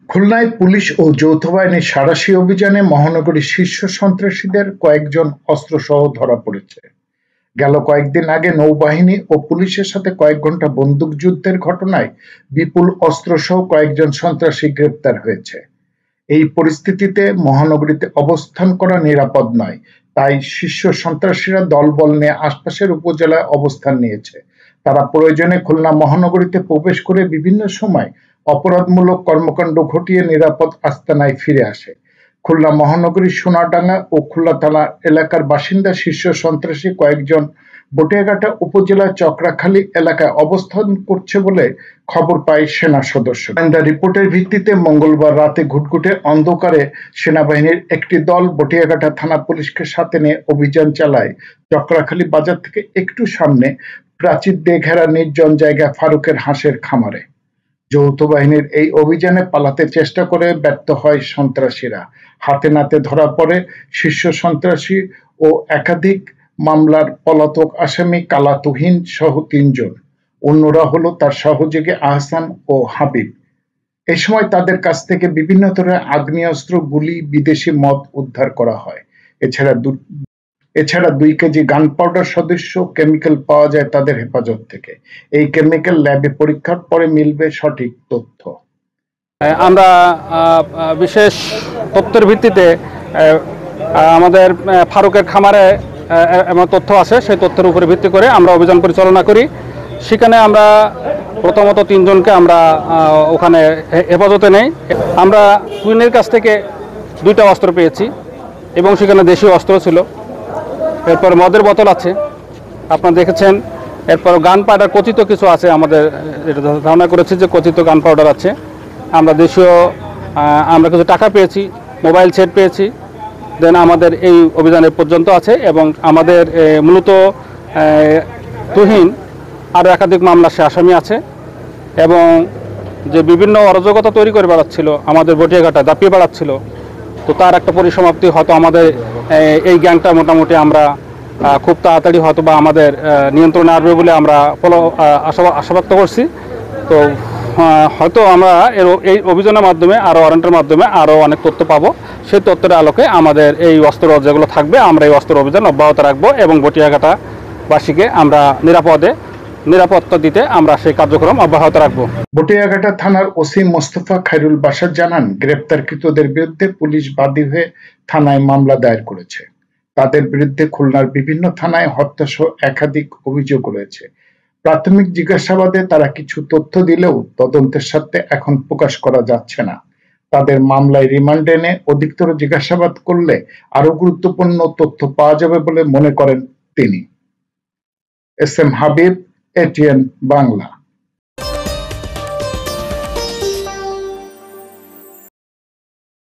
খুলনায় পুলিশ ও যৌথ বাহিনীর সাঁড়াশি অভিযানে মহানগরীর শীর্ষ সন্ত্রাসীদের কয়েকজন অস্ত্রসহ ধরা পড়েছে। গেল কয়েকদিন আগে নৌবাহিনী ও পুলিশের সাথে কয়েক ঘন্টা বন্দুকযুদ্ধের ঘটনায় বিপুল অস্ত্রসহ কয়েকজন সন্ত্রাসী গ্রেপ্তার হয়েছে। এই পরিস্থিতিতে মহানগরীতে অবস্থান করা নিরাপদ নয়, তাই শীর্ষ সন্ত্রাসীরা দলবল নিয়ে আশপাশের উপজেলায় অবস্থান নিয়েছে। তারা প্রয়োজনে খুলনা মহানগরীতে প্রবেশ করে বিভিন্ন সময় অপরাধমূলক কর্মকাণ্ড ঘটিয়ে নিরাপদ আস্তানায় ফিরে আসে। খুলনা মহানগরীর সোনাডাঙ্গা ও খুলনা থানা এলাকার বাসিন্দা শীর্ষ সন্ত্রাসী কয়েকজন বটিয়াঘাটা উপজেলার চক্রাখালী এলাকায় অবস্থান করছে বলে খবর পায় সেনা সদস্য। গোয়েন্দা রিপোর্টের ভিত্তিতে মঙ্গলবার রাতে ঘুটঘুটে অন্ধকারে সেনাবাহিনীর একটি দল বটিয়াঘাটা থানা পুলিশকে সাথে নিয়ে অভিযান চালায় চক্রাখালী বাজার থেকে একটু সামনে প্রাচীর দিয়ে ঘেরা নির্জন জায়গা ফারুকের হাঁসের খামারে। যৌথ বাহিনীর এই অভিযানে পালাতে চেষ্টা করে ব্যর্থ হয় সন্ত্রাসীরা। হাতে নাতে ধরা পড়ে শীর্ষ সন্ত্রাসী ও একাধিক মামলার পলাতক আসামি কালা তুহিন সহ ৩ জন। অন্যরা হলো তার সহযোগী আহসান ও হাবিব। এ সময় তাদের কাছ থেকে বিভিন্ন ধরনের আগ্নেয়াস্ত্র, গুলি, বিদেশি মদ উদ্ধার করা হয়। এছাড়া 2 কেজি গান পাউডার সদৃশ কেমিক্যাল পাওয়া যায় তাদের হেফাজত থেকে। এই কেমিক্যাল ল্যাবে পরীক্ষার পরে মিলবে সঠিক তথ্য। আমরা বিশেষ তথ্যের ভিত্তিতে আমাদের ফারুকের খামারে এমন তথ্য আছে, সেই তথ্যের উপরে ভিত্তি করে আমরা অভিযান পরিচালনা করি। সেখানে আমরা প্রথমত 3 জনকে আমরা ওখানে হেফাজতে নেই। আমরা তুহিনের কাছ থেকে 2টা অস্ত্র পেয়েছি এবং সেখানে দেশীয় অস্ত্র ছিল। এরপর মদের বোতল আছে, আপনারা দেখেছেন। এরপর গান পাউডার কথিত কিছু আছে, আমাদের ধারণা করেছি যে কথিত গান পাউডার আছে। আমরা দেশীয় আমরা কিছু টাকা পেয়েছি, মোবাইল সেট পেয়েছি। দেন আমাদের এই অভিযানের পর্যন্ত আছে এবং আমাদের মূলত তুহিন আরও একাধিক মামলা সে আসামি আছে এবং যে বিভিন্ন অরাজকতা তৈরি করে বেড়াচ্ছিল, আমাদের বটিয়াঘাটা দাপিয়ে বেড়াচ্ছিল, তো তার একটা পরিসমাপ্তি হয়তো আমাদের এই গ্যাংটা মোটামুটি আমরা খুব তাড়াতাড়ি হয়তো বা আমাদের নিয়ন্ত্রণে আসবে বলে আমরা আশাব্যক্ত করছি। তো হয়তো আমরা এই অভিযানের মাধ্যমে আরও ওয়ারেন্টের মাধ্যমে আরও অনেক তথ্য পাবো। সেই তথ্যের আলোকে আমাদের এই অস্ত্র যেগুলো থাকবে আমরা এই অস্ত্র অভিযান অব্যাহত রাখবো এবং বটিয়াঘাটাবাসীকে আমরা নিরাপত্তা দিতে আমরা সেই কার্যক্রম অব্যাহত রাখবো। বটিয়াঘাটা থানার ওসি মোস্তফা খায়রুল বাশার জানান, গ্রেপ্তারকৃতদের বিরুদ্ধে পুলিশ বাদী হয়ে থানায় মামলা দায়ের করেছে। তাদের বিরুদ্ধে খুলনার বিভিন্ন থানায় হত্যাসহ একাধিক অভিযোগ রয়েছে। প্রাথমিক জিজ্ঞাসাবাদে তারা কিছু তথ্য দিলেও তদন্তের স্বার্থে এখন প্রকাশ করা যাচ্ছে না। তাদের মামলায় রিমান্ডে এনে অধিকতর জিজ্ঞাসাবাদ করলে আরো গুরুত্বপূর্ণ তথ্য পাওয়া যাবে বলে মনে করেন তিনি। S M Habib, ATN Bangla.